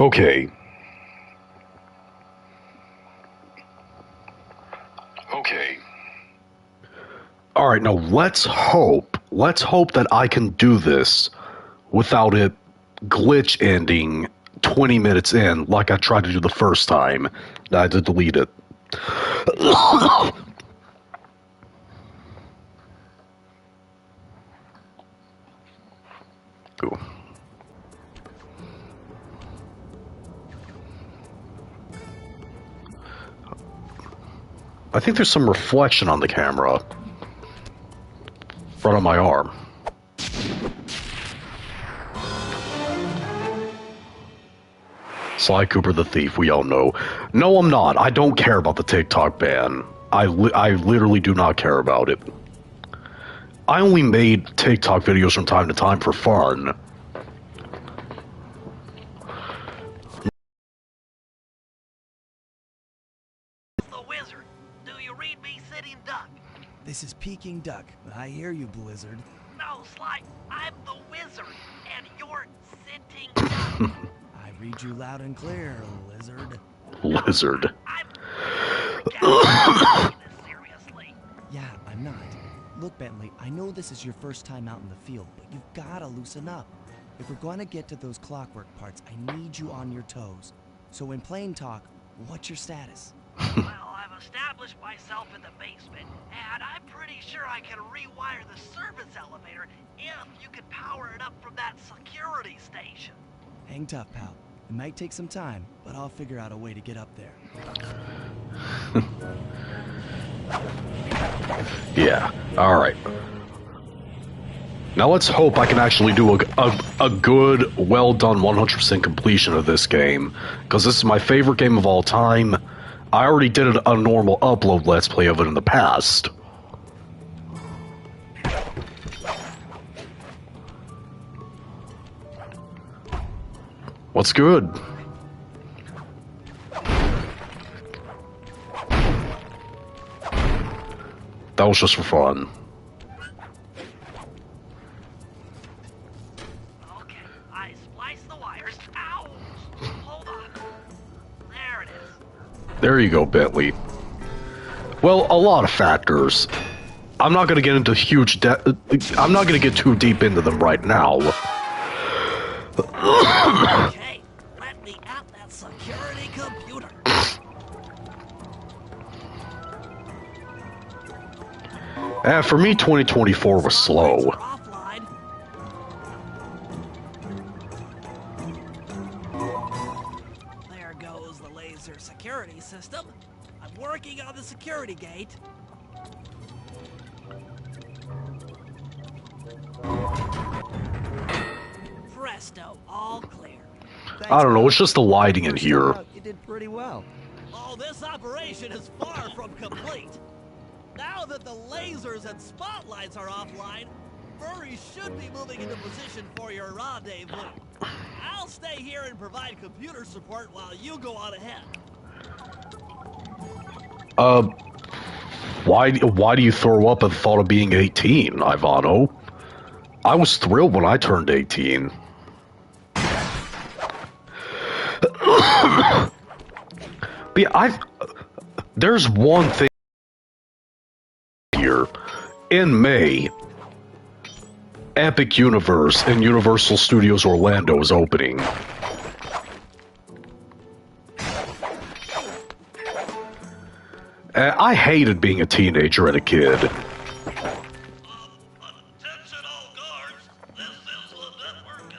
Okay. Okay. Alright, now let's hope that I can do this without it glitch ending 20 minutes in like I tried to do the first time. I had to delete it. Ooh. I think there's some reflection on the camera. Front of my arm. Sly Cooper the Thief, we all know. No, I'm not. I don't care about the TikTok ban. I literally do not care about it. I only made TikTok videos from time to time for fun. The wizard. Do you read me, Sitting Duck? This is Peking Duck. I hear you, Blizzard. No, Sly. I'm the wizard, and you're Sitting Duck. I read you loud and clear, Lizard. Lizard. I'm taking this seriously. Yeah, I'm not. Look, Bentley, I know this is your first time out in the field, but you've gotta loosen up. If we're going to get to those clockwork parts, I need you on your toes. So in plain talk, what's your status? Well, I've established myself in the basement, and I'm pretty sure I can rewire the service elevator if you can power it up from that security station. Hang tough, pal. It might take some time, but I'll figure out a way to get up there. Yeah, alright. Now let's hope I can actually do a good, well-done 100% completion of this game. Because this is my favorite game of all time. I already did a normal upload Let's Play of it in the past. What's good? That was just for fun. Okay, I spliced the wires. Ow! Hold on. There it is. There you go, Bentley. Well, a lot of factors. I'm not gonna get into I'm not gonna get too deep into them right now. Okay, let me at that security computer. For me, 2024 was slow. Offline. There goes the laser security system. I'm working on the security gate. Presto, all clear. I don't know, it's just the lighting in here. You did pretty well. Oh, this operation is far from complete. Now that the lasers and spotlights are offline, Murray should be moving into position for your rendezvous. I'll stay here and provide computer support while you go on ahead. Why do you throw up at the thought of being 18, Ivano? I was thrilled when I turned 18. But yeah, there's one thing here. In May, Epic Universe in Universal Studios Orlando is opening. I hated being a teenager and a kid. Attention all guards, this is the network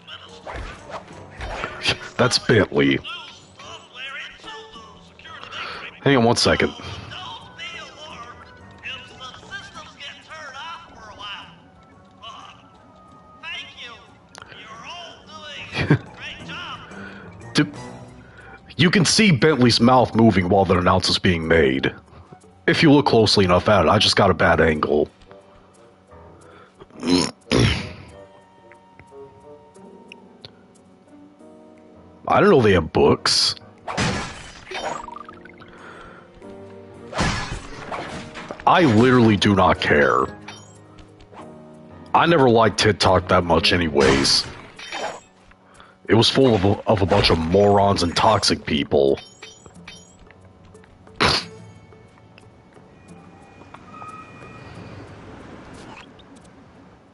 administrator. That's Bentley. Hang on one second. Don't be alarmed if the systems get turned off for a while. Thank you. You're all doing a great job. You can see Bentley's mouth moving while the announcement's being made. If you look closely enough at it, I just got a bad angle. I don't know they have books. I literally do not care. I never liked TikTok that much anyways. It was full of a bunch of morons and toxic people.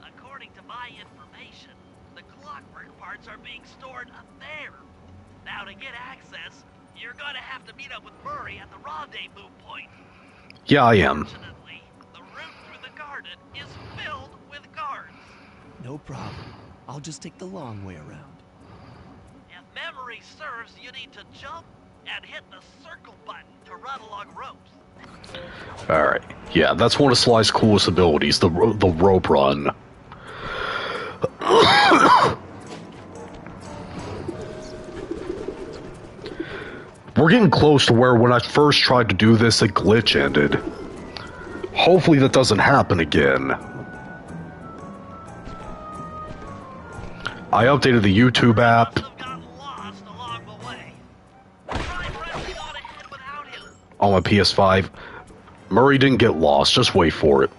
According to my information, the clockwork parts are being stored up there. Now to get access, you're gonna have to meet up with Murray at the rendezvous point. Yeah, I am. Fortunately, the route through the garden is filled with guards. No problem. I'll just take the long way around. If memory serves, you need to jump and hit the circle button to run along ropes. Alright. Yeah, that's one of Sly's coolest abilities, the rope run. We're getting close to where when I first tried to do this, a glitch ended. Hopefully that doesn't happen again. I updated the YouTube app. Must have gotten lost along the way. Try pressing on ahead without him. On my PS5. Murray didn't get lost, just wait for it.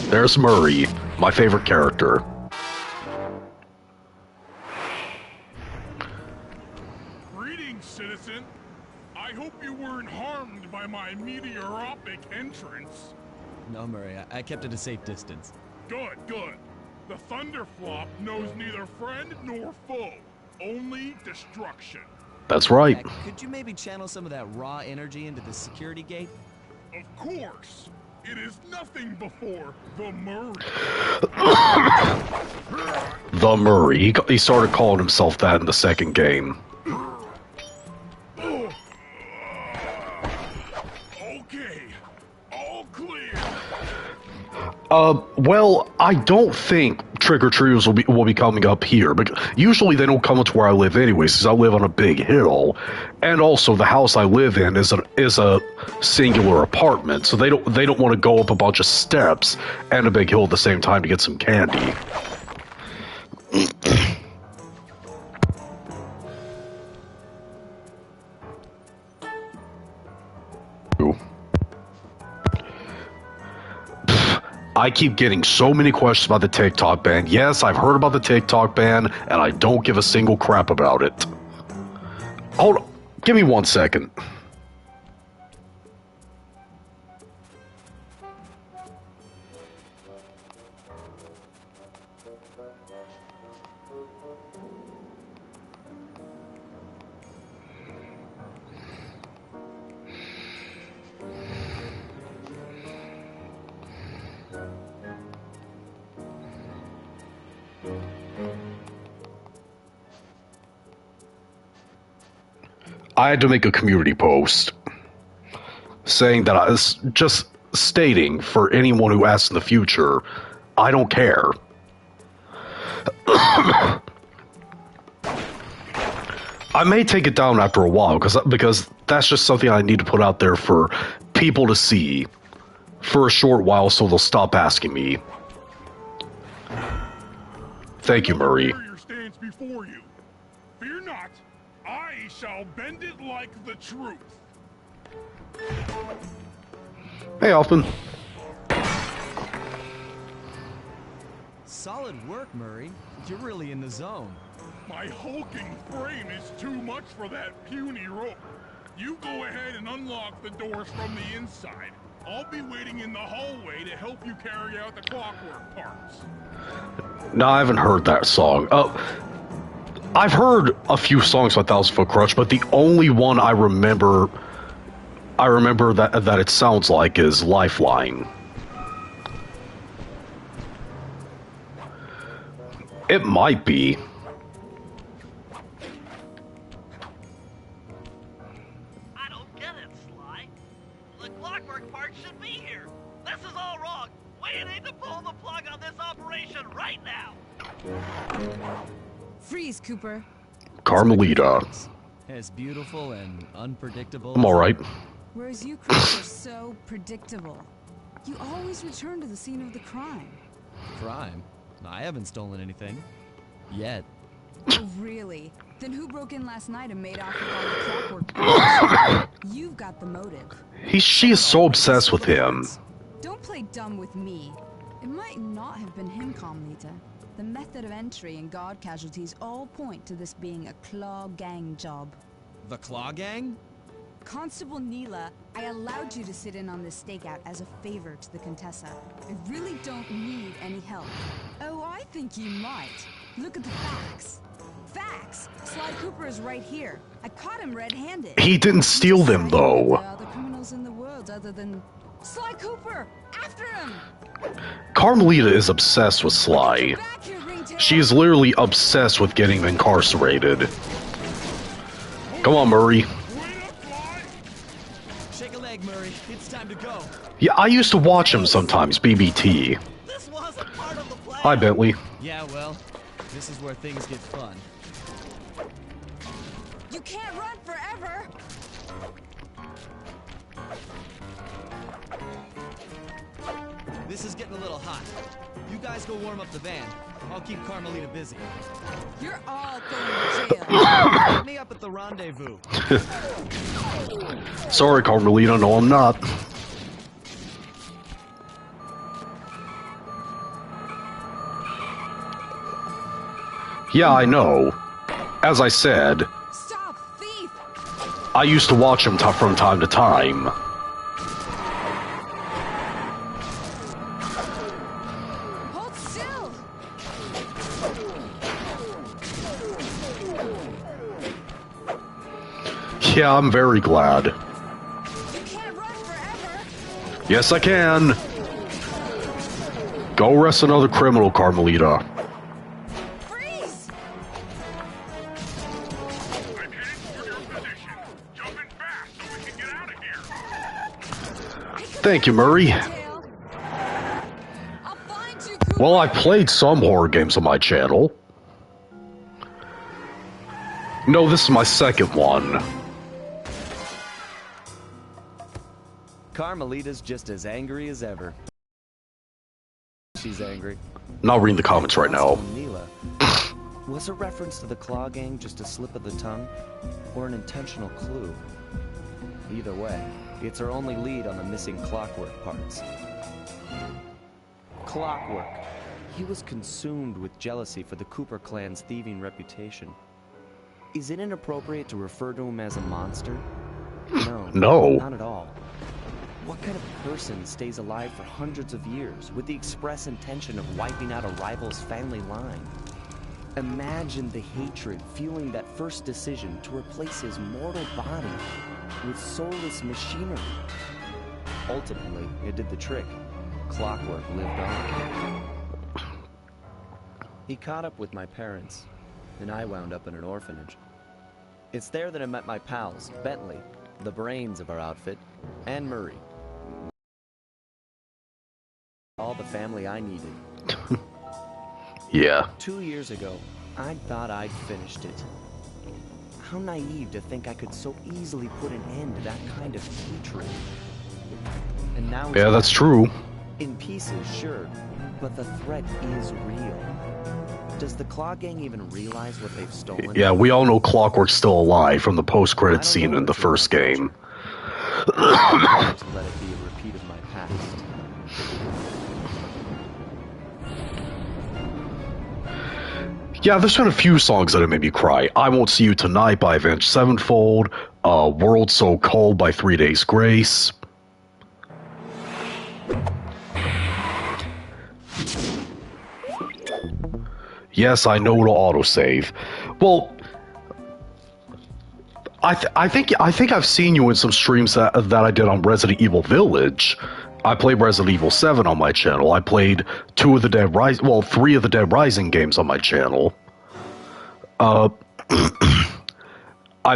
There's Murray, my favorite character. Greetings, citizen. I hope you weren't harmed by my meteoropic entrance. No, Murray, I kept at a safe distance. Good, good. The Thunderflop knows neither friend nor foe, only destruction. That's right. Jack, could you maybe channel some of that raw energy into the security gate? Of course, it is nothing before the Murray. The Murray. He started calling himself that in the second game. Okay, all clear. Well, I don't think trick-or-treaters will be coming up here, but usually they don't come to where I live anyways, because I live on a big hill, and also the house I live in is a singular apartment, so they don't want to go up a bunch of steps and a big hill at the same time to get some candy. I keep getting so many questions about the TikTok ban. Yes, I've heard about the TikTok ban, and I don't give a single crap about it. Hold on. Give me 1 second. I had to make a community post saying that I was just stating for anyone who asks in the future, I don't care. I may take it down after a while because that's just something I need to put out there for people to see for a short while so they'll stop asking me. Thank you, Murray. Warrior stands before you. Fear not, I shall bend it like the truth. Hey, Alphen. Solid work, Murray. You're really in the zone. My hulking frame is too much for that puny rope. You go ahead and unlock the doors from the inside. I'll be waiting in the hallway to help you carry out the clockwork parts. No, I haven't heard that song. I've heard a few songs by Thousand Foot Crutch, but the only one I remember that it sounds like is Lifeline. It might be. I don't get it, Sly. The clockwork part should be here. This is all wrong. We need to pull the plug on this operation right now. Freeze, Cooper. Carmelita. As beautiful and unpredictable. I'm alright. Whereas you creeps are so predictable. You always return to the scene of the crime. Crime? I haven't stolen anything. Yet. Oh, really? Then who broke in last night and made off with all the clockwork parts? You've got the motive. She is so obsessed with him. Don't play dumb with me. It might not have been him, Carmelita. The method of entry and guard casualties all point to this being a Claw Gang job. The Claw Gang? Constable Neela, I allowed you to sit in on this stakeout as a favor to the Contessa. I really don't need any help. Oh, I think you might. Look at the facts. Facts! Sly Cooper is right here. I caught him red-handed. He didn't steal them, though. There are other criminals in the world other than... Sly Cooper! After him! Carmelita is obsessed with Sly. Back here, Ringtail! She is literally obsessed with getting incarcerated. Come on, Murray. Shake a leg, Murray. It's time to go. Yeah, I used to watch him sometimes, BBT. This wasn't part of the plan. Hi, Bentley. Yeah, well, this is where things get fun. You can't run forever! This is getting a little hot. You guys go warm up the van. I'll keep Carmelita busy. You're all going to jail. Meet me up at the rendezvous. Sorry, Carmelita, no, I'm not. Yeah, I know. As I said, Stop, thief! I used to watch him from time to time. Hold still! Yeah, I'm very glad. You can't run forever! Yes, I can. Go arrest another criminal, Carmelita. Freeze! I'm headed toward your position. Jump in fast so we can get out of here. Thank you, Murray. Tail. I'll find you, Cooper. Well, I played some horror games on my channel. No, this is my second one. Carmelita's just as angry as ever. She's angry. Not reading the comments right now. Constable Neela, was a reference to the Claw Gang just a slip of the tongue, or an intentional clue? Either way, it's our only lead on the missing Clockwork parts. Clockwork. He was consumed with jealousy for the Cooper clan's thieving reputation. Is it inappropriate to refer to him as a monster? No. No. Not at all. What kind of person stays alive for hundreds of years with the express intention of wiping out a rival's family line? Imagine the hatred fueling that first decision to replace his mortal body with soulless machinery. Ultimately, it did the trick. Clockwork lived on. He caught up with my parents, and I wound up in an orphanage. It's there that I met my pals, Bentley, the brains of our outfit, and Murray. All the family I needed. Yeah. 2 years ago, I thought I'd finished it. How naive to think I could so easily put an end to that kind of hatred. And now Yeah, that's true. in pieces, sure, but the threat is real. Does the Claw Gang even realize what they've stolen? Yeah, we all know Clockwork's still alive from the post-credit scene in the first game. To let it be a repeat of my past. Yeah, there's been a few songs that have made me cry. I Won't See You Tonight by Avenged Sevenfold, World So Cold by 3 Days Grace. Yes, I know to autosave. Well, I think I've seen you in some streams that I did on Resident Evil Village. I played Resident Evil 7 on my channel. I played 3 of the Dead Rising games on my channel. I've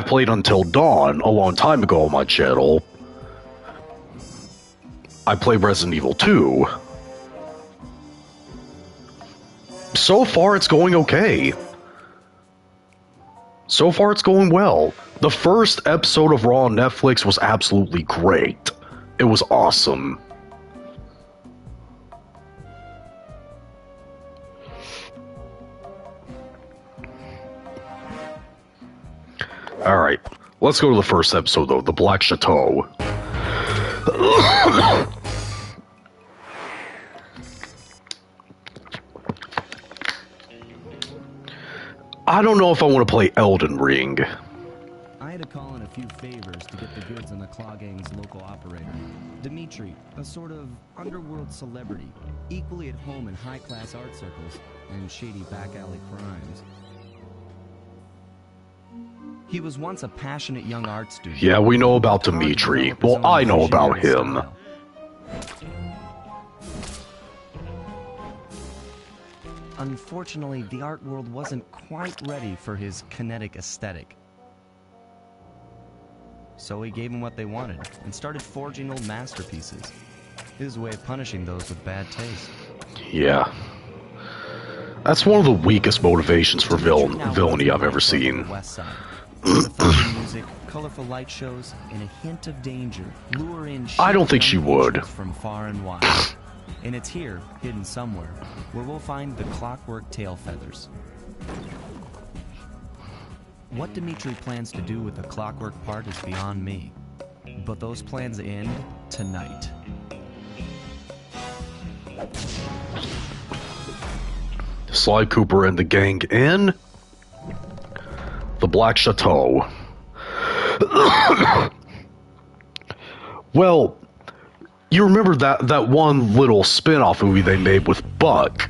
played Until Dawn a long time ago on my channel. I played Resident Evil 2. So far, it's going okay. So far, it's going well. The first episode of Raw on Netflix was absolutely great. It was awesome. Alright, let's go to the first episode, though, The Black Chateau. I don't know if I want to play Elden Ring. I had to call in a few favors to get the goods on the Claw Gang's local operator. Dimitri, a sort of underworld celebrity, equally at home in high-class art circles and shady back-alley crimes. He was once a passionate young art student. Yeah, we know about Dimitri. Well, I know about him. Unfortunately, the art world wasn't quite ready for his kinetic aesthetic. So he gave them what they wanted and started forging old masterpieces. His way of punishing those with bad taste. Yeah. That's one of the weakest motivations for villainy I've ever seen. West Side. The funky music, colorful light shows, and a hint of danger lure in. I don't think she would. From far and wide. And it's here, hidden somewhere, where we'll find the clockwork tail feathers. What Dimitri plans to do with the clockwork part is beyond me. But those plans end tonight. Sly Cooper and the gang in the Black Chateau. Well, you remember that one little spin-off movie they made with Buck?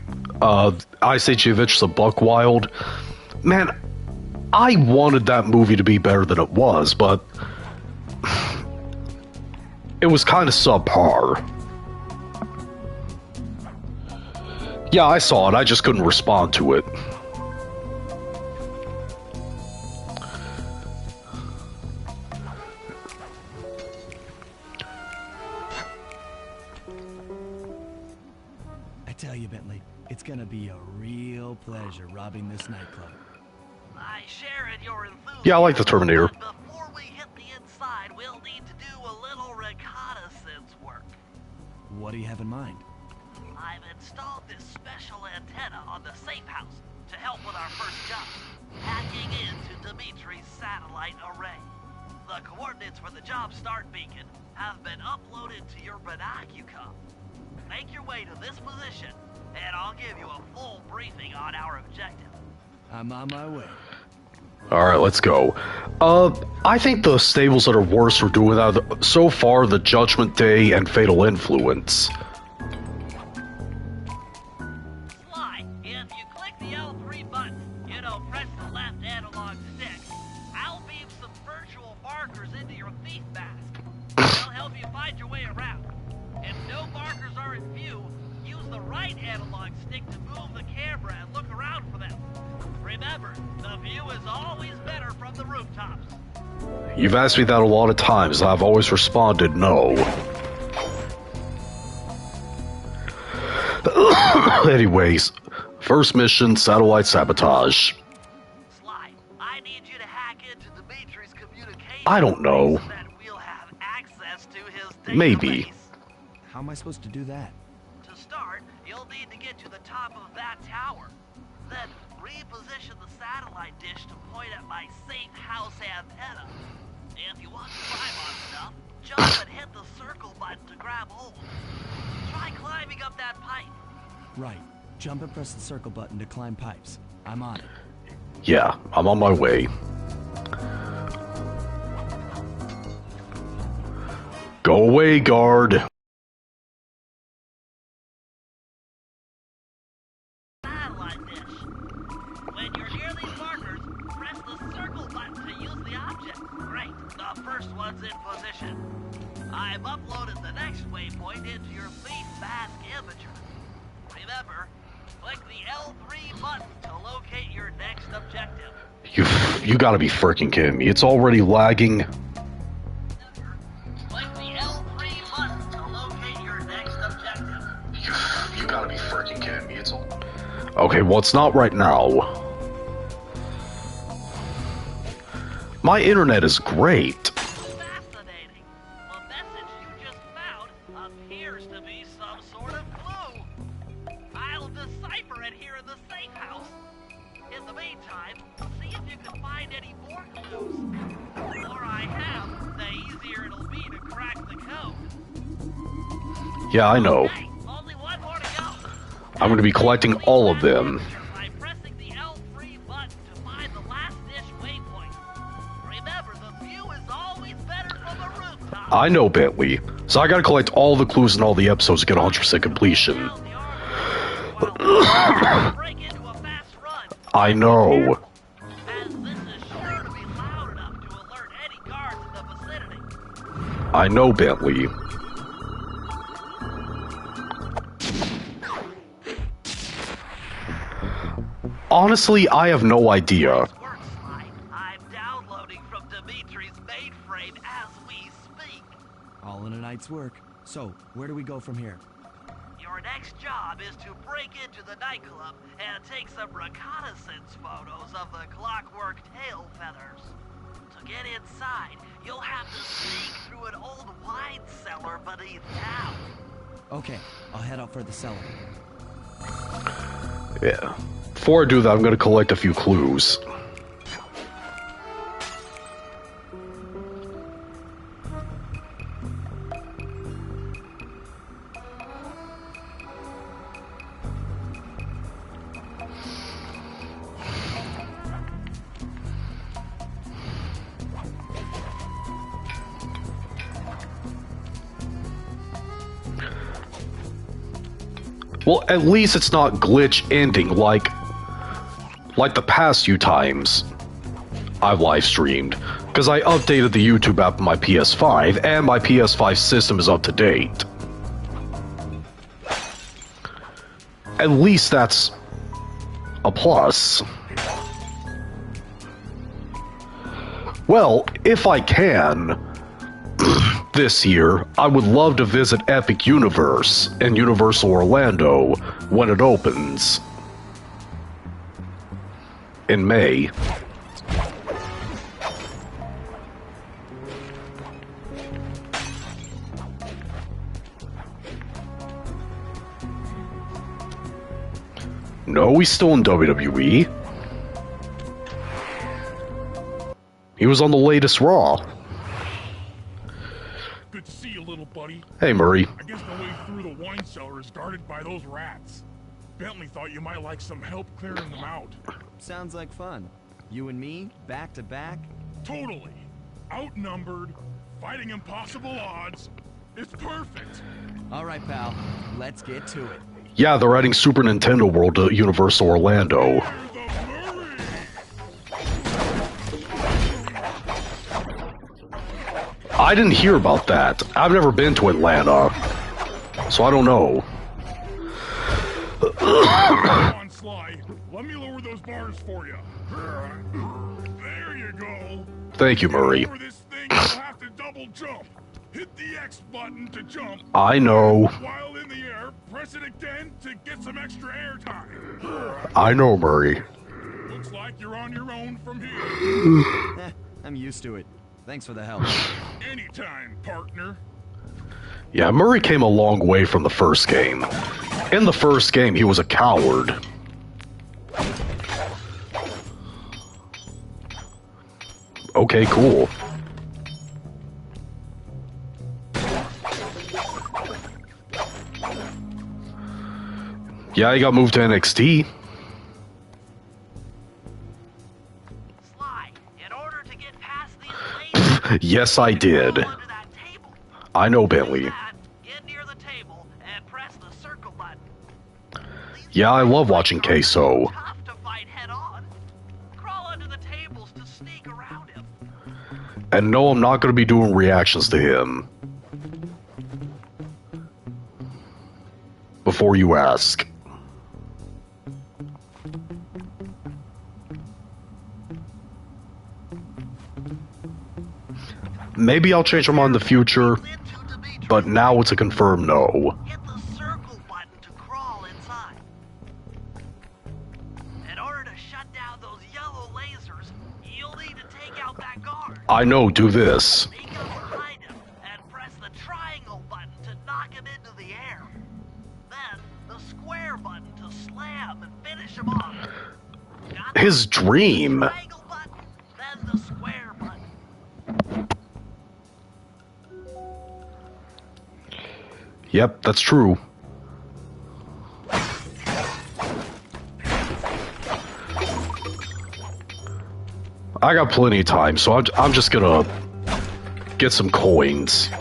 Ice Age Adventures of Buck Wild? Man, I wanted that movie to be better than it was, but it was kind of subpar. Yeah, I saw it. I just couldn't respond to it. I tell you, Bentley, it's gonna be a real pleasure robbing this nightclub. I share in your enthusiasm. Yeah, I like the Terminator. But before we hit the inside, we'll need to do a little reconnaissance work. What do you have in mind? I've installed this special antenna on the safe house to help with our first job, hacking into Dimitri's satellite array. The coordinates for the job start beacon have been uploaded to your binocular. Make your way to this position, and I'll give you a full briefing on our objective. I'm on my way. Alright, let's go. I think the stables that are worse for doing that so far, the Judgment Day and Fatal Influence. Sly, if you click the L3 button, press the left analog stick, I'll beam some virtual markers into your thief mask. They'll help you find your way around. If no markers are in view, use the right analog stick to move the camera and look around for them. Remember, the view is always better from the rooftops. You've asked me that a lot of times, and I've always responded no. Anyways, first mission, satellite sabotage. Sly, I need you to hack into Dimitri's communication. I don't know. So that we'll have access to his database. Maybe. How am I supposed to do that? To start, you'll need to get to the top of that tower. Then reposition the satellite dish to point at my safe house antenna. If you want to climb on stuff, jump and hit the circle button to grab hold. Try climbing up that pipe. Right. Jump and press the circle button to climb pipes. I'm on it. Yeah, I'm on my way. Go away, guard. Satellite dish. When you're near these markers, press the circle button to use the object. Great, the first one's in position. I've uploaded the next waypoint into your thief mask imager. Remember, click the L3 button to locate your next objective. You gotta be freaking kidding me. It's already lagging. Remember, click the L3 button to locate your next objective. You gotta be freaking kidding me. It's all... Okay, well, it's not right now. My internet is great. Fascinating. The message you just found appears to be some sort of clue. I'll decipher it here in the safe house. In the meantime, see if you can find any more clues. The more I have, the easier it'll be to crack the code. Yeah, I know. Okay, only one more to go. I'm gonna be collecting all of them. By pressing the L3 button to find I know, Bentley. So I gotta collect all the clues in all the episodes to get 100% completion. Break into a fast run, I know. as this is sure to be loud enough to alert any guards in the vicinity. I know, Bentley. Honestly, I have no idea. Nice work, Sly. I'm downloading from Dimitri's mainframe as we speak. All in a night's work. So, where do we go from here? Your next job is to break into the nightclub and take some reconnaissance photos of the clockwork tail feathers. To get inside, you'll have to sneak through an old wine cellar beneath town. Okay, I'll head out for the cellar. Yeah. Before I do that, I'm gonna collect a few clues. Well, at least it's not glitch ending like the past few times I've live streamed, because I updated the YouTube app on my PS5 and my PS5 system is up to date. At least that's a plus. Well, if I can, this year, I would love to visit Epic Universe in Universal Orlando when it opens in May. No, he's still in WWE. He was on the latest Raw. Good to see you, little buddy. Hey, Murray. I guess the way through the wine cellar is guarded by those rats. Bentley thought you might like some help clearing them out. Sounds like fun. You and me, back to back? Totally. Outnumbered, fighting impossible odds. It's perfect. All right, pal. Let's get to it. Yeah, they're adding Super Nintendo World to Universal Orlando. Here's the Murray. I didn't hear about that. I've never been to Atlanta, so I don't know. Come on, Sly. Let me lower those bars for you. There you go. Thank you, Murray. Over this thing, you'll have to double jump. Hit the X button to jump. I know. While in the air, press it again to get some extra air time. I know, Murray. Looks like you're on your own from here. I'm used to it. Thanks for the help. Anytime, partner. Yeah, Murray came a long way from the first game. In the first game, he was a coward. Okay, cool. Yeah, he got moved to NXT. Sly, in order to get past these lasers, Yes, I did. go under that table. I know, Bentley. That, get near the table and press the circle button. These Yeah, I love watching Queso. tough to fight head on. Crawl under the tables to sneak around him. And no, I'm not going to be doing reactions to him. Before you ask. Maybe I'll change my mind in the future, Into Dimitri. but now it's a confirmed no. Hit the circle button to crawl inside. In order to shut down those yellow lasers, you'll need to take out that guard. I know, do this. Sneak up behind him and press the triangle button to knock him into the air. Then the square button to slam and finish him off. Got His the dream. triangle button, then the square button. Yep, that's true. I got plenty of time, so I'm just gonna get some coins.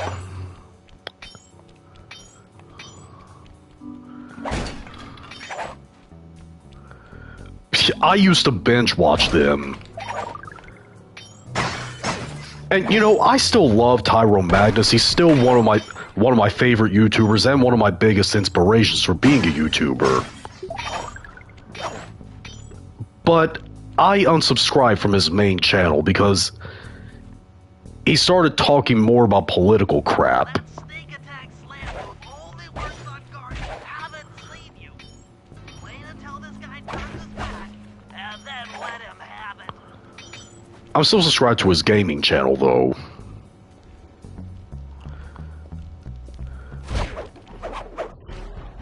I used to binge watch them. And you know, I still love Tyrone Magnus. He's still one of my favorite YouTubers and one of my biggest inspirations for being a YouTuber. But I unsubscribed from his main channel because he started talking more about political crap. That sneak attack slam only works on guards who haven't seen you. Wait until this guy turns his back, and then let him have it. I'm still subscribed to his gaming channel, though.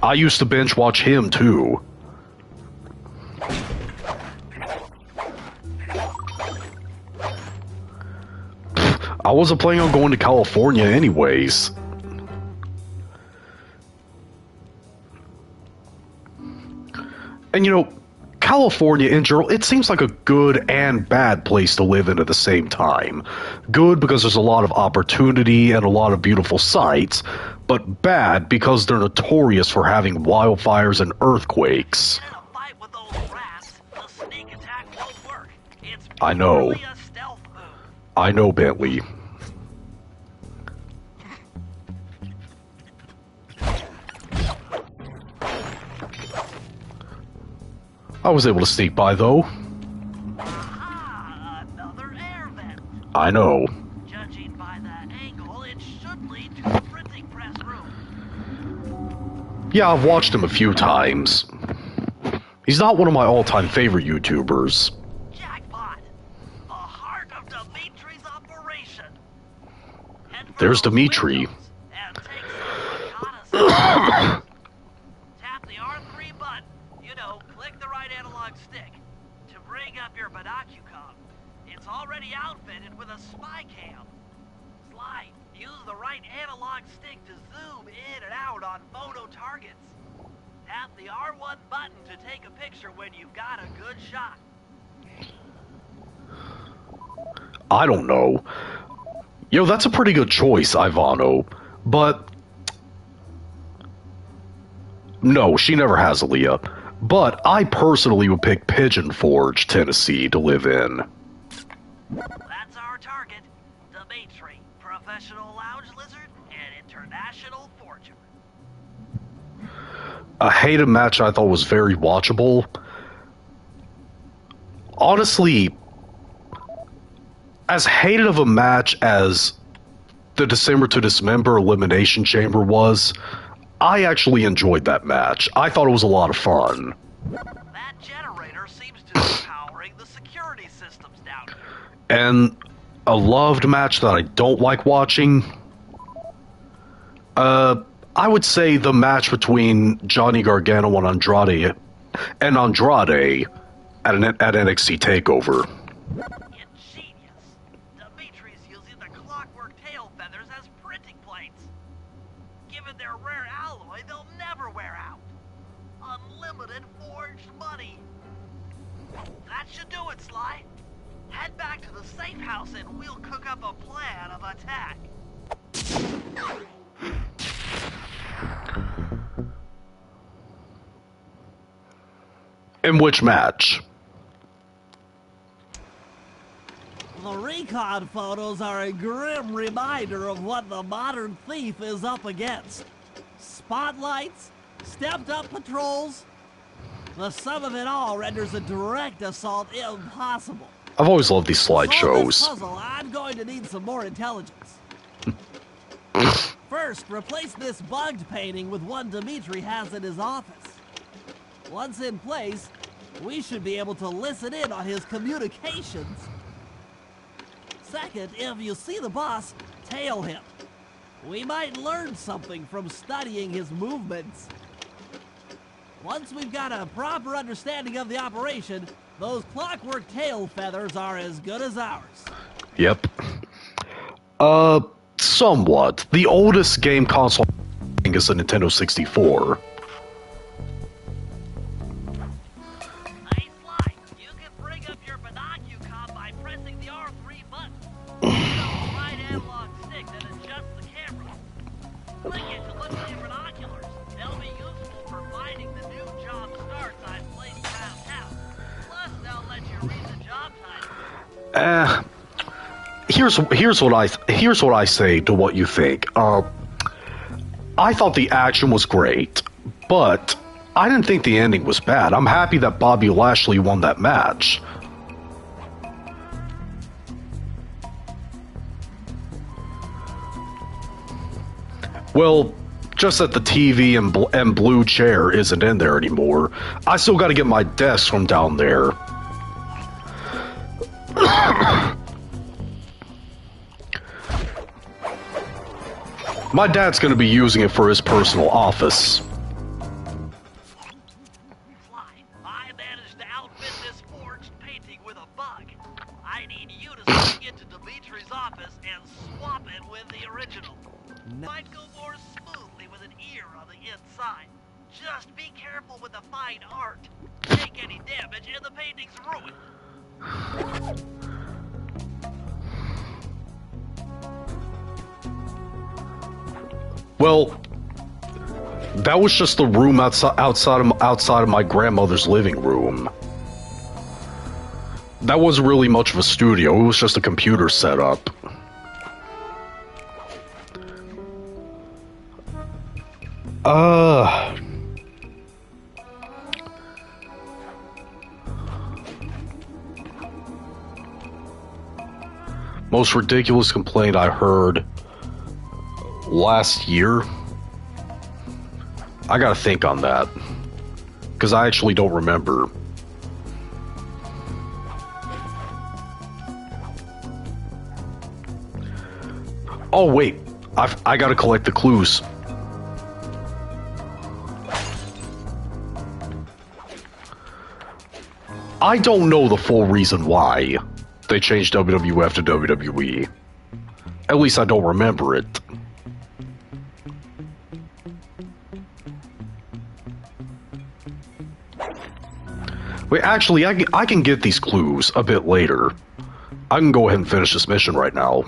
I used to binge watch him, too. I wasn't planning on going to California anyways. And you know, California in general, it seems like a good and bad place to live in at the same time. Good because there's a lot of opportunity and a lot of beautiful sights, but bad because they're notorious for having wildfires and earthquakes. In a fight with those rats, the sneak attack won't work. It's I know. purely a stealth move. I know, Bentley. I was able to sneak by, though. Aha! Another air vent. I know. Judging by that angle, it should lead to the printing press room. Yeah, I've watched him a few times. He's not one of my all-time favorite YouTubers. Jackpot! The heart of Dimitri's operation. Head for There's those Dimitri. windows and take some reconnaissance. Tap the R3 button. You know, click the right analog stick to bring up your binocucom. It's already outfitted with a spy cam. Slide. Use the right analog stick to zoom in and out on photo targets. Tap the R1 button to take a picture when you've got a good shot. I don't know. Yo, that's a pretty good choice, Ivano. But... no, she never has Aaliyah. But I personally would pick Pigeon Forge, Tennessee, to live in. That's our target. Dimitri, professional lounge lizard and international forger. A hated match I thought was very watchable. Honestly, as hated of a match as the December to Dismember Elimination Chamber was, I actually enjoyed that match. I thought it was a lot of fun. That generator seems to be powering the security systems down here. And a loved match that I don't like watching, I would say the match between Johnny Gargano and Andrade at NXT TakeOver. Ingenious. Dimitri's using the clockwork tail feathers as printing plates. Given their rare alloy, they'll never wear out. Unlimited forged money. That should do it, Sly. Head back to the safe house and we'll cook up a plan of attack. In which match? The recon photos are a grim reminder of what the modern thief is up against. Spotlights, stepped-up patrols. The sum of it all renders a direct assault impossible. I've always loved these To solve this slideshows. puzzle, I'm going to need some more intelligence. First, replace this bugged painting with one Dimitri has in his office. Once in place, we should be able to listen in on his communications. Second, if you see the boss, tail him. We might learn something from studying his movements. Once we've got a proper understanding of the operation, those clockwork tail feathers are as good as ours. Yep. Somewhat. The oldest game console is the Nintendo 64. Hey, Sly, you can bring up your binocucom by pressing the R3 button. Use the right analog stick Here's what I say to what you think. I thought the action was great, but I didn't think the ending was bad. I'm happy that Bobby Lashley won that match. Well, just that the TV and blue chair isn't in there anymore. I still got to get my desk from down there. My dad's going to be using it for his personal office. I managed to outfit this forged painting with a bug. I need you to swing into Dimitri's office and swap it with the original. Might go more smoothly with an ear on the inside. Just be careful with the fine art. Take any damage and the painting's ruined. Well, that was just the room outside of my grandmother's living room. That wasn't really much of a studio. It was just a computer setup. Most ridiculous complaint I heard last year. I gotta think on that, because I actually don't remember. Oh wait, I gotta collect the clues. I don't know the full reason why they changed WWF to WWE. At least I don't remember it. Wait, actually, I can get these clues a bit later. I can go ahead and finish this mission right now.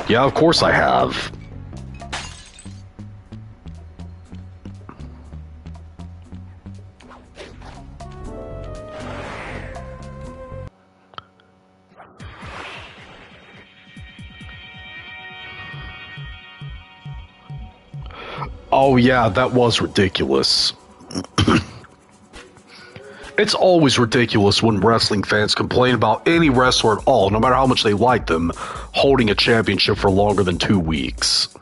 Yeah, of course I have. Oh yeah, that was ridiculous. It's always ridiculous when wrestling fans complain about any wrestler at all, no matter how much they like them, holding a championship for longer than 2 weeks. The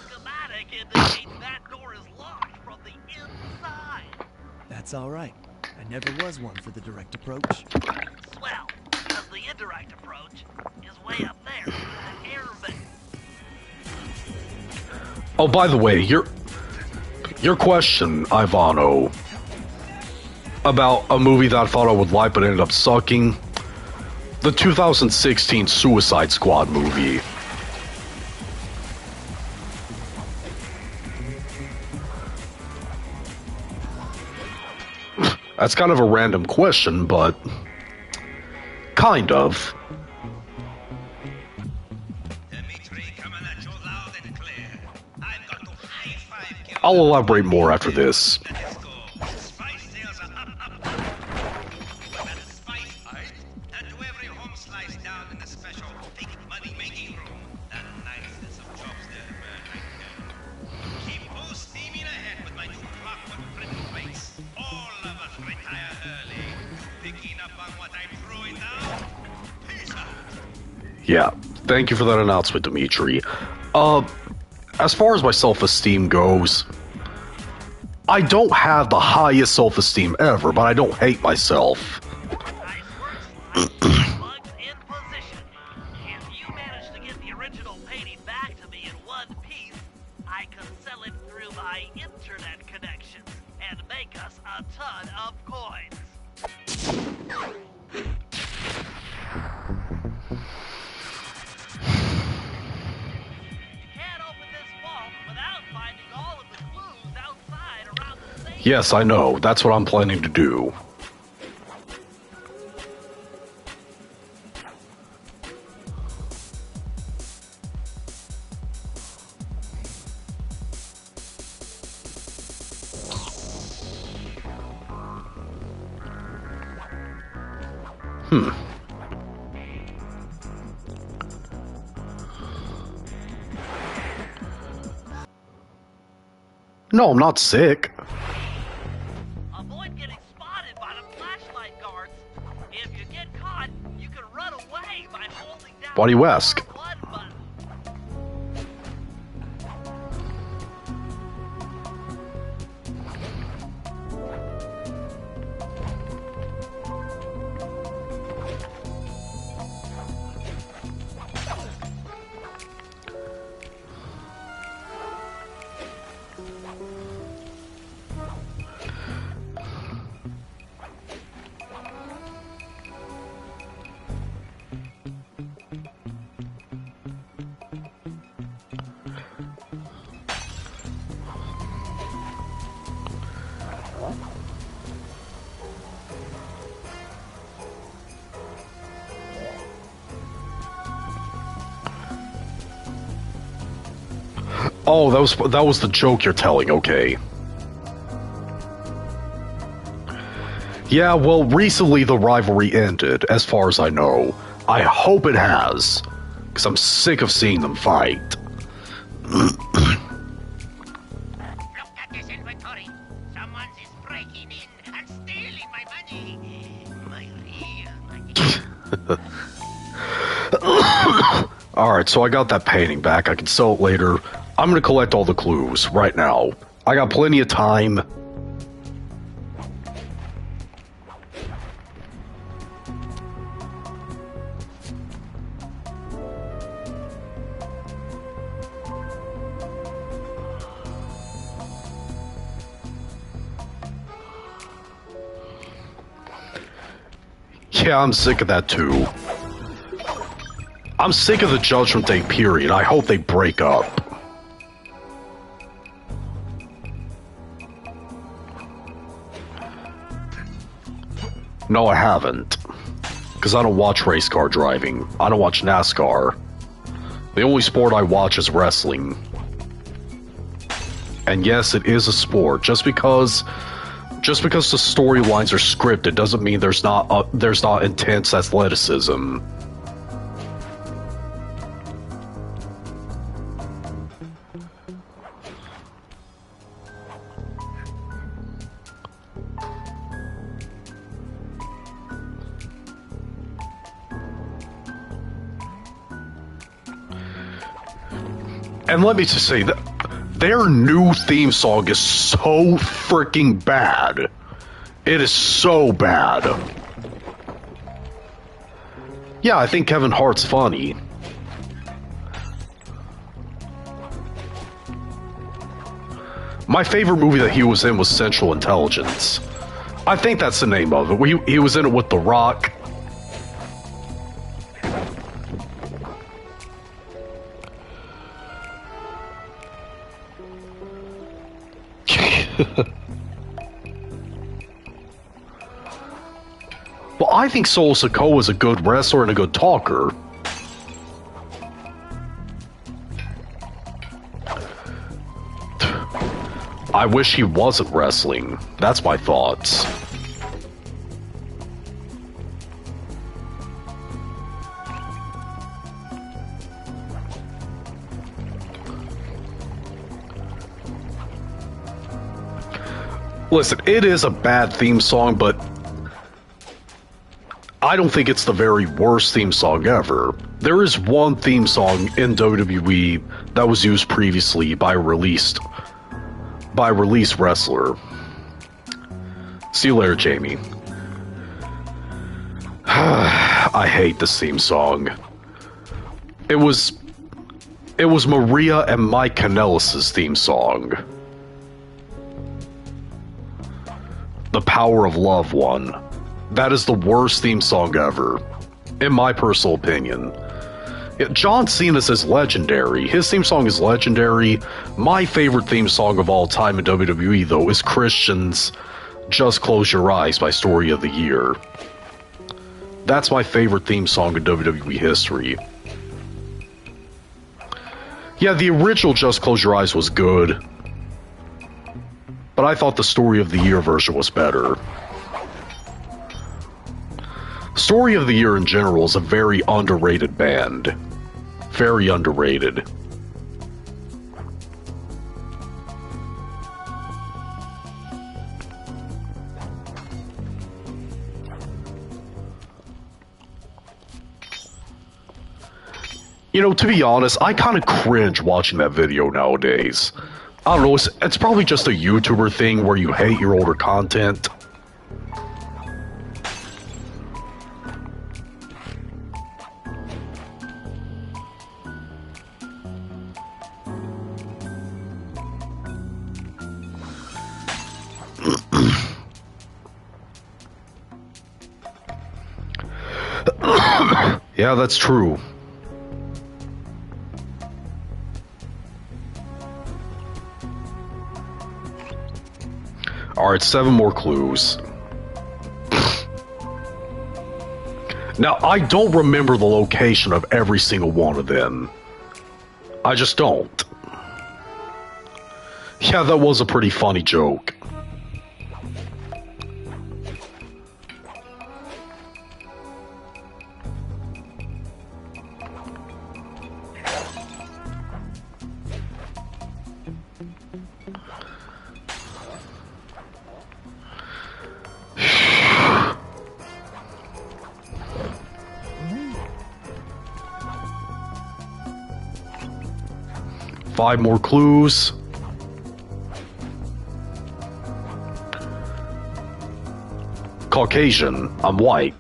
schematic indicates that door is locked from the inside. That's all right. I never was one for the direct approach. Swell, because the indirect approach is way up there, the air vent. Oh, by the way, your question, Ivano, about a movie that I thought I would like but ended up sucking, the 2016 Suicide Squad movie. That's kind of a random question, but kind of. I'll elaborate more after this. Yeah, thank you for that announcement, Dimitri. As far as my self-esteem goes, I don't have the highest self-esteem ever, but I don't hate myself. Bugs in position. If you manage to get the original painting back to me in one piece, I can sell it through my internet connection and make us a ton of coins. Yes, I know. That's what I'm planning to do. No, I'm not sick. Avoid getting spotted by the flashlight guards. If you get caught, you can run away by holding down Why do you the ask? R1 button. Oh, that was the joke you're telling, okay. Yeah, well, recently the rivalry ended, as far as I know. I hope it has, because I'm sick of seeing them fight. Look at this inventory. Someone is breaking in and stealing my money. My real money. Alright, so I got that painting back. I can sell it later. I'm gonna collect all the clues right now. I got plenty of time. Yeah, I'm sick of that too. I'm sick of the Judgment Day period. I hope they break up. No, I haven't. Because I don't watch race car driving. I don't watch NASCAR. The only sport I watch is wrestling. And yes, it is a sport. Just because the storylines are scripted doesn't mean there's not intense athleticism. And let me just say that their new theme song is so freaking bad. It is so bad. Yeah, I think Kevin Hart's funny. My favorite movie that he was in was Central Intelligence. I think that's the name of it. He was in it with The Rock. Well, I think Solo Sikoa is a good wrestler and a good talker. I wish he wasn't wrestling. That's my thoughts. Listen, it is a bad theme song, but I don't think it's the very worst theme song ever. There is one theme song in WWE that was used previously by a released wrestler. See you later, Jamie. I hate this theme song. It was Maria and Mike Kanellis' theme song. The Power of Love one. That is the worst theme song ever, in my personal opinion. Yeah, John Cena's is legendary. His theme song is legendary. My favorite theme song of all time in WWE, though, is Christian's Just Close Your Eyes by Story of the Year. That's my favorite theme song in WWE history. Yeah, the original Just Close Your Eyes was good, but I thought the Story of the Year version was better. Story of the Year in general is a very underrated band. Very underrated. You know, to be honest, I kind of cringe watching that video nowadays. I don't know, it's probably just a YouTuber thing where you hate your older content. Yeah, that's true. Alright, 7 more clues. Now, I don't remember the location of every single one of them. I just don't. Yeah, that was a pretty funny joke. Five more clues. Caucasian. I'm white.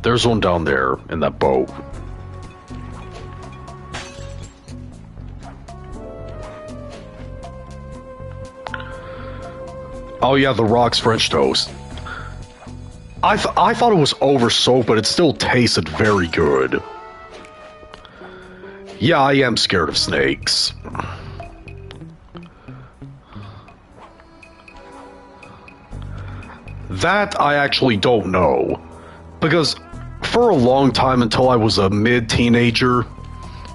There's one down there in that boat. Oh yeah, the Rock's French toast. I thought it was over soaked, but it still tasted very good. Yeah, I am scared of snakes. That I actually don't know. Because for a long time, until I was a mid-teenager,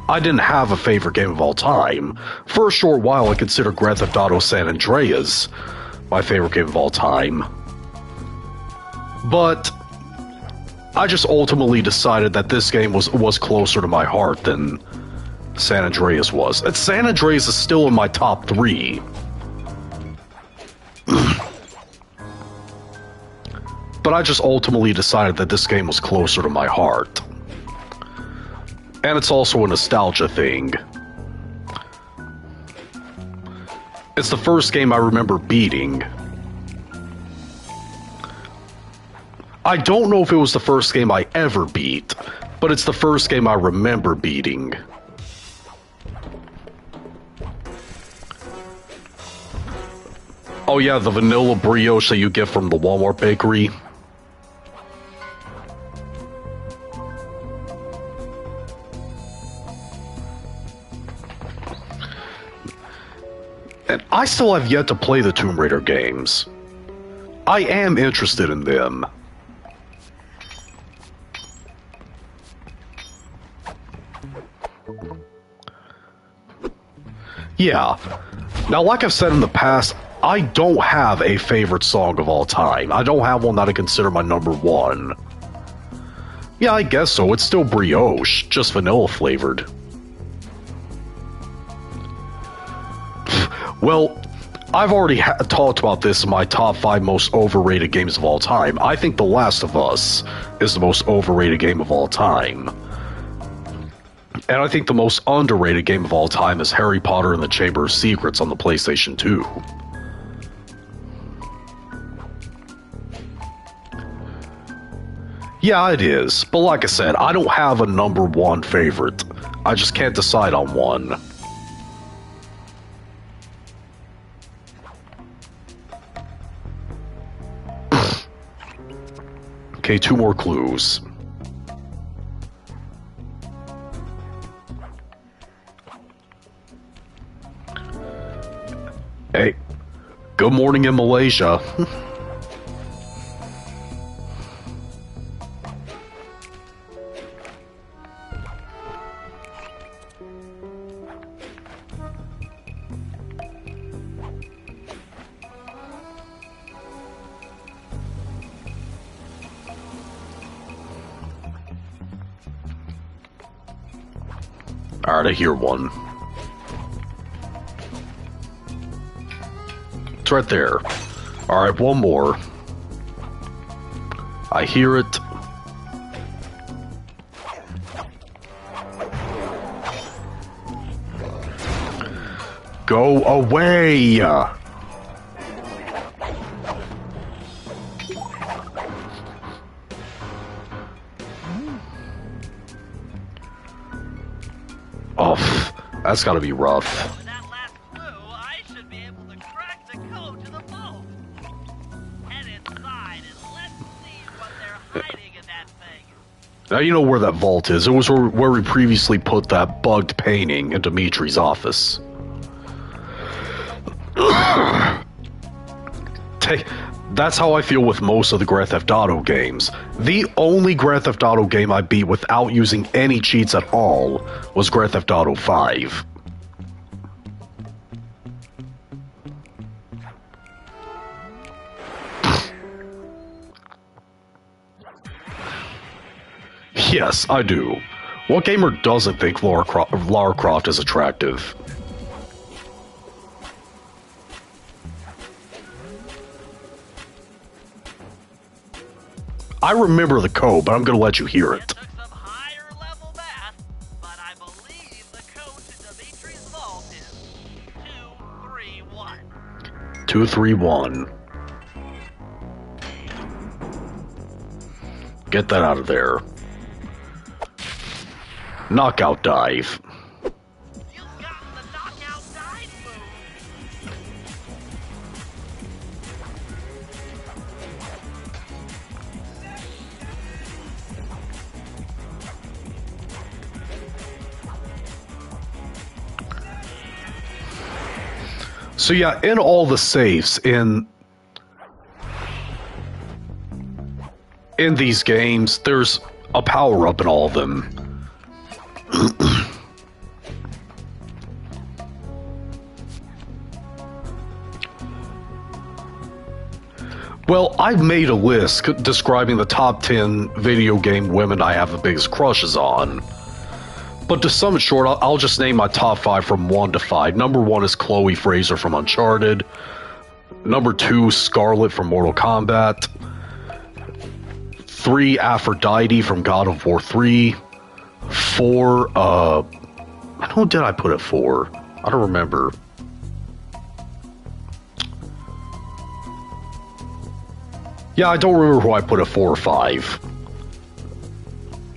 I didn't have a favorite game of all time. For a short while, I considered Grand Theft Auto San Andreas my favorite game of all time. But I just ultimately decided that this game was closer to my heart than San Andreas was. And San Andreas is still in my top 3. But I just ultimately decided that this game was closer to my heart. And it's also a nostalgia thing. It's the first game I remember beating. I don't know if it was the first game I ever beat, but it's the first game I remember beating. Oh yeah, the vanilla brioche that you get from the Walmart bakery. And I still have yet to play the Tomb Raider games. I am interested in them. Yeah. Now, like I've said in the past, I don't have a favorite song of all time. I don't have one that I consider my number 1. Yeah, I guess so. It's still brioche, just vanilla flavored. Well, I've already talked about this in my top 5 most overrated games of all time. I think The Last of Us is the most overrated game of all time. And I think the most underrated game of all time is Harry Potter and the Chamber of Secrets on the PlayStation 2. Yeah, it is. But like I said, I don't have a number 1 favorite. I just can't decide on one. Okay, 2 more clues. Good morning in Malaysia. Alright, I hear one. It's right there. Alright, one more. I hear it. Go away! Oh, that's gotta be rough. With that last clue, I should be able to crack the code to the vault. Head inside and let's see what they're hiding in that thing. Now you know where that vault is. It was where we previously put that bugged painting in Dimitri's office. That's how I feel with most of the Grand Theft Auto games. The only Grand Theft Auto game I beat without using any cheats at all was Grand Theft Auto 5. Yes, I do. What gamer doesn't think Lara Croft is attractive? I remember the code, but I'm gonna let you hear it. Took some higher level math, but I believe the code to Dimitri's vault is 231. 231. Get that out of there. Knockout dive. You've gotten the knockout dive move. So yeah, in all the safes in these games, there's a power-up in all of them. Well, I've made a list describing the top 10 video game women I have the biggest crushes on. But to sum it short, I'll just name my top 5 from 1 to 5. Number 1 is Chloe Fraser from Uncharted. Number 2, Scarlet from Mortal Kombat. 3, Aphrodite from God of War 3. 4, who did I put it for? I don't remember. Yeah, I don't remember who I put at 4 or 5.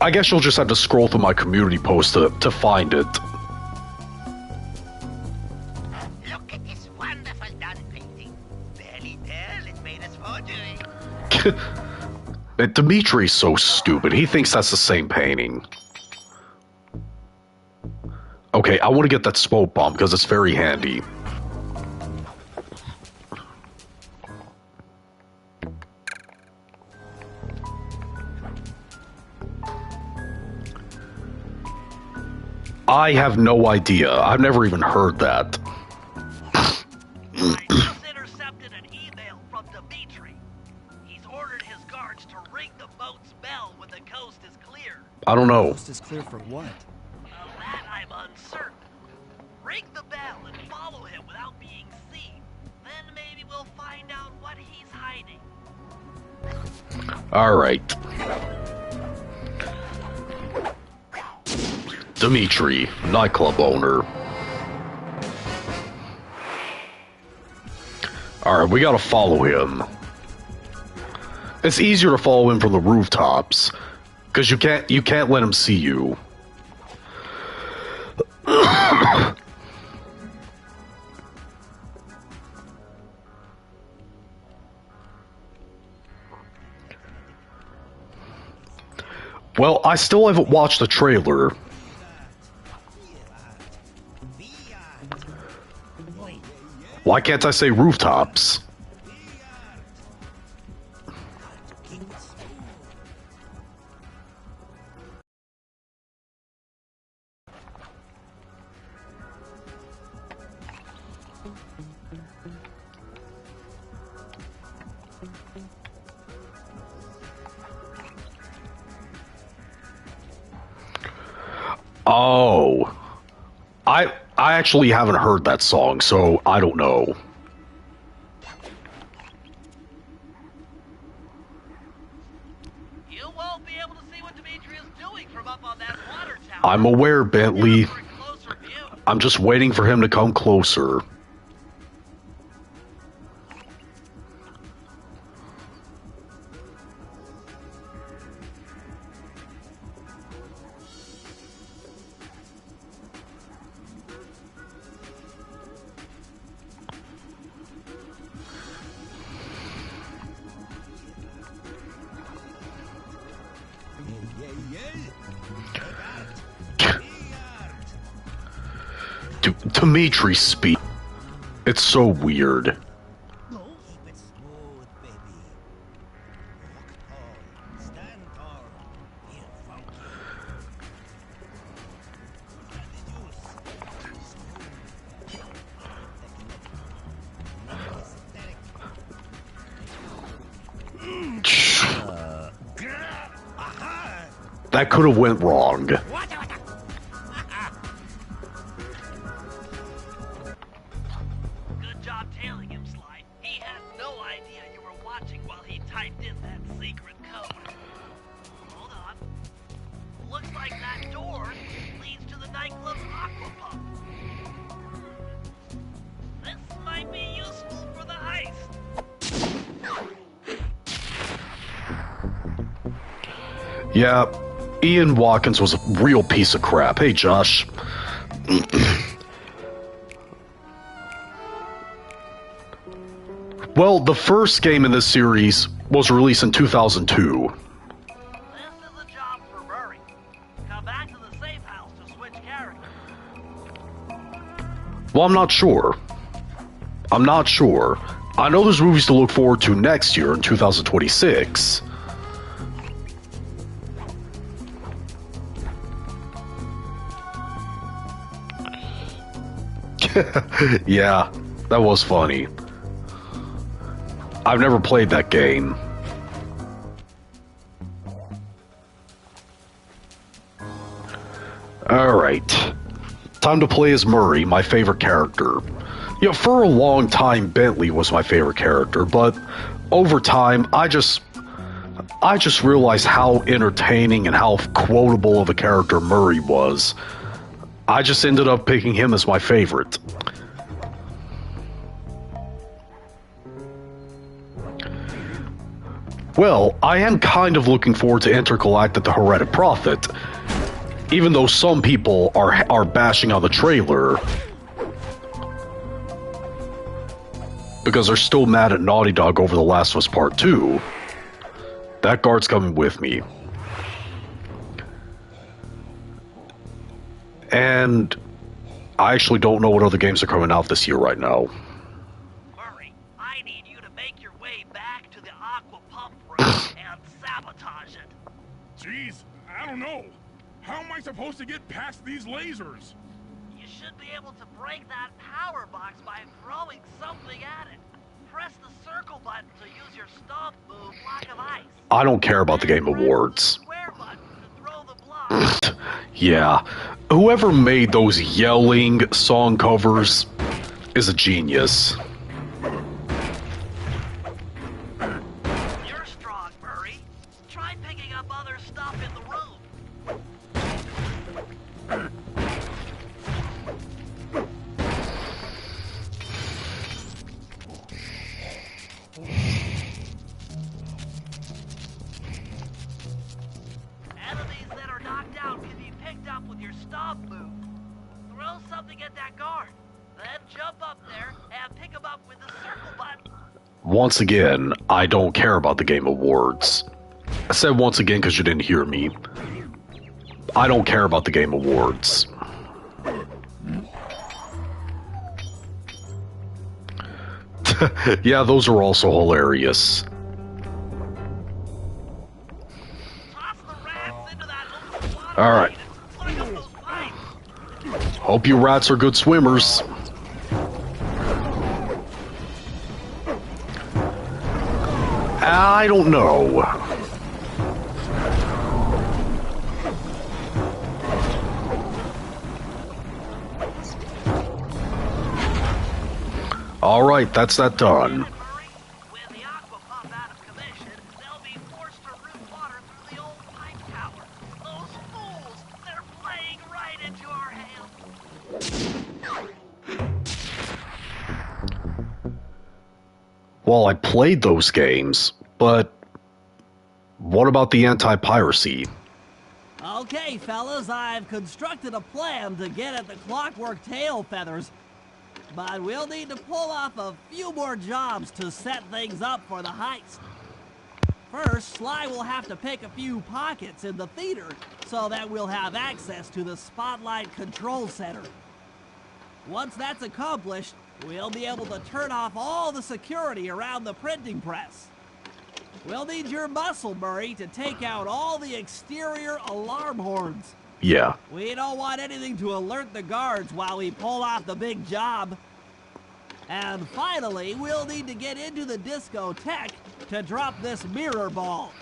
I guess you'll just have to scroll through my community post to find it. Look at this wonderful done painting. Barely tell it made us forgery. Dimitri's so stupid. He thinks that's the same painting. Okay, I want to get that smoke bomb because it's very handy. I have no idea. I've never even heard that. I just intercepted an email from Dimitri. He's ordered his guards to ring the boat's bell when the coast is clear. I don't know. Coast is clear for what? That I'm uncertain. Ring the bell and follow him without being seen. Then maybe we'll find out what he's hiding. Alright. Dimitri, nightclub owner. Alright, we gotta follow him. It's easier to follow him from the rooftops, because you can't let him see you. Well, I still haven't watched the trailer. Why can't I say rooftops? Oh. I actually haven't heard that song, so I don't know. You won't be able to see what Dimitri's doing from up on that water tower. I'm aware, Bentley. For a closer view. I'm just waiting for him to come closer. Dimitri speak. It's so weird. Keep it smooth, baby. Walk tall, stand tall, feel funky. That could have went wrong. Good job tailing him, Sly. He had no idea you were watching while he typed in that secret code. Hold on. Looks like that door leads to the nightclub's aqua pump. This might be useful for the heist. Yeah, Ian Watkins was a real piece of crap. Hey, Josh. Well, the first game in this series was released in 2002. This is a job for Murray. Come back to the safe house to switch characters. Well, I'm not sure. I know there's movies to look forward to next year in 2026. Yeah, that was funny. I've never played that game. Alright. Time to play as Murray, my favorite character. You know, for a long time, Bentley was my favorite character, but over time, I just realized how entertaining and how quotable of a character Murray was. I just ended up picking him as my favorite. Well, I am kind of looking forward to Intergalactic the Heretic Prophet, even though some people are bashing on the trailer because they're still mad at Naughty Dog over The Last of Us Part 2. That guard's coming with me. And I actually don't know what other games are coming out this year right now. Murray, I need you to make your way back to the aqua pump room and sabotage it. Jeez, I don't know. How am I supposed to get past these lasers? You should be able to break that power box by throwing something at it. Press the circle button to use your stomp move, block of ice. I don't care about the Game Awards. Square button to throw the block. Yeah, whoever made those yelling song covers is a genius. You're strong, Murray. Try picking up other stuff in the room. Enemies that are knocked out can be picked up with your stomp move. Throw something at that guard, then jump up there and pick him up with the circle button. Once again, I don't care about the Game Awards. I said once again because you didn't hear me. I don't care about the Game Awards. Yeah, those are also hilarious. Toss the rats into that open water All right. lane and plug up those pipes. Hope you rats are good swimmers. I don't know. All right, that's that done. Murray, when the aqua pump out of commission, they'll be forced to route water through the old pipe tower. Those fools, they're playing right into our hands. Well, I played those games, but what about the anti-piracy? Okay, fellas, I've constructed a plan to get at the clockwork tail feathers. But we'll need to pull off a few more jobs to set things up for the heist. First, Sly will have to pick a few pockets in the theater so that we'll have access to the Spotlight Control Center. Once that's accomplished, we'll be able to turn off all the security around the printing press. We'll need your muscle, Murray, to take out all the exterior alarm horns. Yeah. We don't want anything to alert the guards while we pull off the big job. And finally, we'll need to get into the discotheque to drop this mirror ball.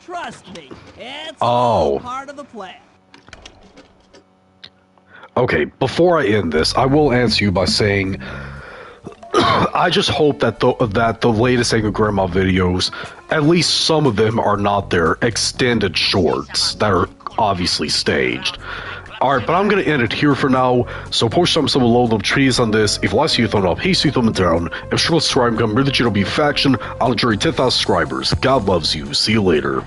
Trust me, it's all part of the plan. Okay, before I end this, I will answer you by saying I just hope that the latest Angry Grandma videos, at least some of them are not their extended shorts that are obviously staged. Alright, but I'm gonna end it here for now, so post some below the trees on this. If you like, see you thumb up, hey, see you thumb down. If you're subscribed, come really to be faction, I'll enjoy 10,000 subscribers. God loves you. See you later.